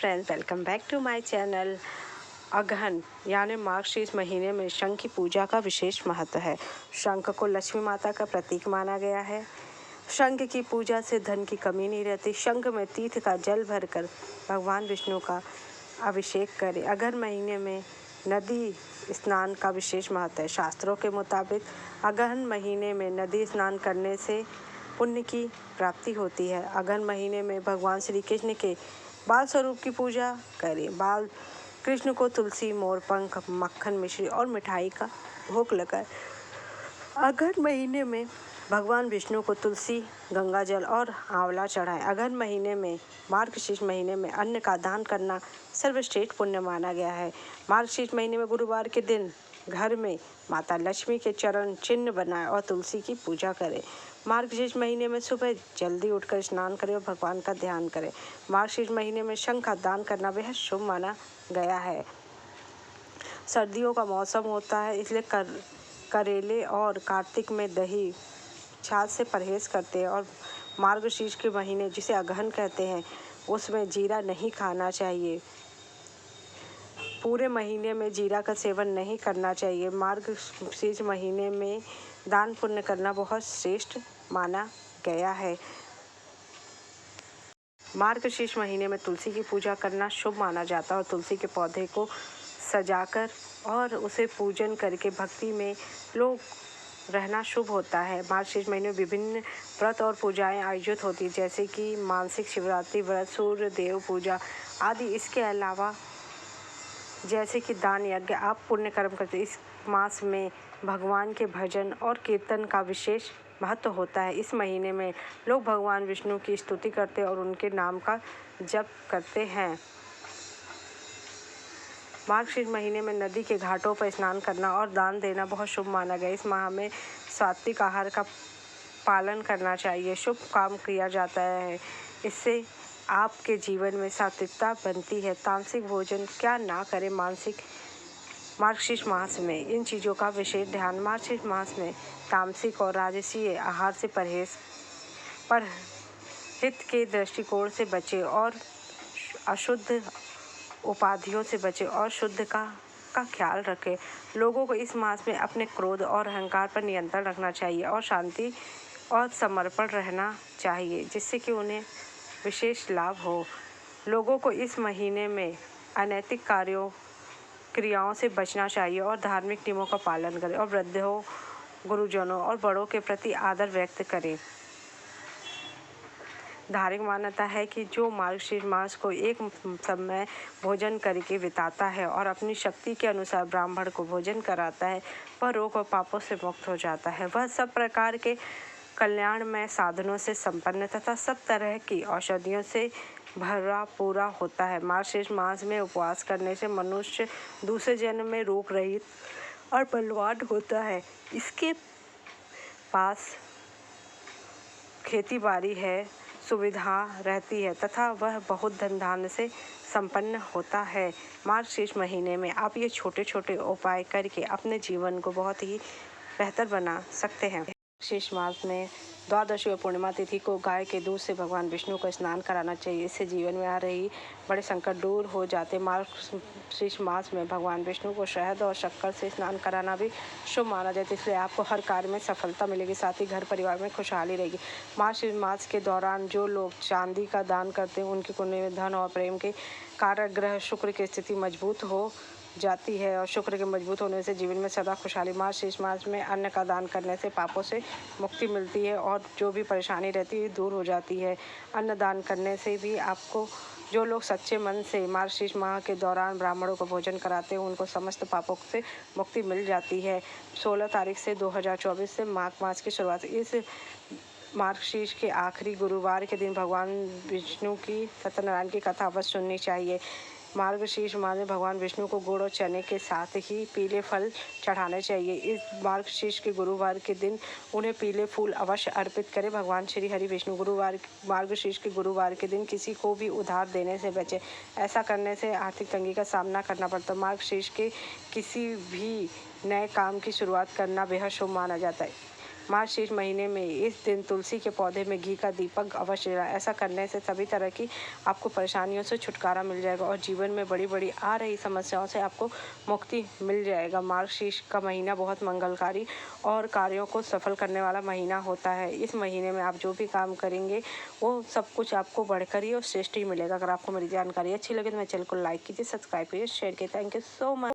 Friends, welcome back to my channel. Aghan यानी मार्गशीर्ष महीने में शंख की पूजा का विशेष महत्व है। शंख को लक्ष्मी माता का प्रतीक माना गया है। शंख की पूजा से धन की कमी नहीं रहती। शंख में तीर्थ का जल भरकर भगवान विष्णु का अभिषेक करें। अगहन महीने में नदी स्नान का विशेष महत्व है। शास्त्रों के मुताबिक अगहन महीने में नदी स्नान करने से पुण्य की प्राप्ति होती है। अगहन महीने में भगवान श्री कृष्ण के बाल स्वरूप की पूजा करें। बाल कृष्ण को तुलसी, मोरपंख, मक्खन, मिश्री और मिठाई का भोग लगाएं। अगहन महीने में भगवान विष्णु को तुलसी, गंगा जल और आंवला चढ़ाएं। अगहन महीने में मार्गशीर्ष महीने में अन्न का दान करना सर्वश्रेष्ठ पुण्य माना गया है। मार्गशीर्ष महीने में गुरुवार के दिन घर में माता लक्ष्मी के चरण चिन्ह बनाएं और तुलसी की पूजा करें। मार्गशीर्ष महीने में सुबह जल्दी उठकर स्नान करें और भगवान का ध्यान करें। मार्गशीर्ष महीने में शंख का दान करना बेहद शुभ माना गया है। सर्दियों का मौसम होता है, इसलिए करेले और कार्तिक में दही छाछ से परहेज करते हैं। और मार्गशीर्ष के महीने जिसे अगहन कहते हैं उसमें जीरा नहीं खाना चाहिए। पूरे महीने में जीरा का सेवन नहीं करना चाहिए। मार्गशीर्ष महीने में दान पुण्य करना बहुत श्रेष्ठ माना गया है। मार्गशीर्ष महीने में तुलसी की पूजा करना शुभ माना जाता है और तुलसी के पौधे को सजाकर और उसे पूजन करके भक्ति में लोग रहना शुभ होता है। मार्गशीर्ष महीने में विभिन्न व्रत और पूजाएं आयोजित होती हैं, जैसे कि मासिक शिवरात्रि व्रत, सूर्य देव पूजा आदि। इसके अलावा जैसे कि दान यज्ञ, आप पुण्य कर्म करते। इस मास में भगवान के भजन और कीर्तन का विशेष महत्व होता है। इस महीने में लोग भगवान विष्णु की स्तुति करते और उनके नाम का जप करते हैं। मार्गशीर्ष महीने में नदी के घाटों पर स्नान करना और दान देना बहुत शुभ माना गया। इस माह में सात्विक आहार का पालन करना चाहिए, शुभ काम किया जाता है। इससे आपके जीवन में सात्विकता बनती है। तामसिक भोजन क्या ना करें। मार्गशीर्ष मास में इन चीज़ों का विशेष ध्यान। मार्गशीर्ष मास में तामसिक और राजसीय आहार से पर हित के दृष्टिकोण से बचें और अशुद्ध उपाधियों से बचें और शुद्ध का ख्याल रखें। लोगों को इस मास में अपने क्रोध और अहंकार पर नियंत्रण रखना चाहिए और शांति और समर्पण रहना चाहिए, जिससे कि उन्हें विशेष लाभ हो। लोगों को इस महीने में अनैतिक क्रियाओं से बचना चाहिए और धार्मिक नियमों का पालन करें और वृद्धों, गुरुजनों और बड़ों के प्रति आदर व्यक्त करें। धार्मिक मान्यता है कि जो मार्गशीर्ष मास को एक समय भोजन करके बिताता है और अपनी शक्ति के अनुसार ब्राह्मण को भोजन कराता है, वह रोग और पापों से मुक्त हो जाता है। वह सब प्रकार के कल्याणमय साधनों से संपन्न तथा सब तरह की औषधियों से भरा पूरा होता है। मार्गशीर्ष मास में उपवास करने से मनुष्य दूसरे जन्म में रोग रहित और बलवान होता है। इसके पास खेती बाड़ी है, सुविधा रहती है तथा वह बहुत धन धान्य से संपन्न होता है। मार्गशीर्ष महीने में आप ये छोटे छोटे उपाय करके अपने जीवन को बहुत ही बेहतर बना सकते हैं। मार्गशीर्ष मास में द्वादशी और पूर्णिमा तिथि को गाय के दूध से भगवान विष्णु को स्नान कराना चाहिए। इससे जीवन में आ रही बड़े संकट दूर हो जाते। मार्गशीर्ष मास में भगवान विष्णु को शहद और शक्कर से स्नान कराना भी शुभ माना जाता है। इसलिए आपको हर कार्य में सफलता मिलेगी, साथ ही घर परिवार में खुशहाली रहेगी। मार्गशीर्ष मास के दौरान जो लोग चांदी का दान करते हैं उनके कुंडली में धन और प्रेम के कारक ग्रह शुक्र की स्थिति मजबूत हो जाती है और शुक्र के मजबूत होने से जीवन में सदा खुशहाली। मार्गशीर्ष मास में अन्न का दान करने से पापों से मुक्ति मिलती है और जो भी परेशानी रहती है दूर हो जाती है। अन्न दान करने से भी आपको, जो लोग सच्चे मन से मार्गशीर्ष माह के दौरान ब्राह्मणों को भोजन कराते हैं उनको समस्त पापों से मुक्ति मिल जाती है। 16 तारीख से 2024 से माघ मास की शुरुआत। इस मार्गशीर्ष के आखिरी गुरुवार के दिन भगवान विष्णु की सत्यनारायण की कथा अवश्य सुननी चाहिए। मार्गशीर्ष माह में भगवान विष्णु को गुड़ और चने के साथ ही पीले फल चढ़ाने चाहिए। इस मार्गशीर्ष के गुरुवार के दिन उन्हें पीले फूल अवश्य अर्पित करें। भगवान श्री हरि विष्णु मार्गशीर्ष के गुरुवार के दिन किसी को भी उधार देने से बचें। ऐसा करने से आर्थिक तंगी का सामना करना पड़ता है। मार्गशीर्ष के किसी भी नए काम की शुरुआत करना बेहद शुभ माना जाता है। मार्गशीर्ष महीने में इस दिन तुलसी के पौधे में घी का दीपक अवश्य जलाएं। ऐसा करने से सभी तरह की आपको परेशानियों से छुटकारा मिल जाएगा और जीवन में बड़ी बड़ी आ रही समस्याओं से आपको मुक्ति मिल जाएगा। मार्गशीर्ष का महीना बहुत मंगलकारी और कार्यों को सफल करने वाला महीना होता है। इस महीने में आप जो भी काम करेंगे वो सब कुछ आपको बढ़कर ही और श्रेष्ठ ही मिलेगा। अगर आपको मेरी जानकारी अच्छी लगे तो मेरे चैनल को लाइक कीजिए, सब्सक्राइब कीजिए, शेयर कीजिए। Thank you so much.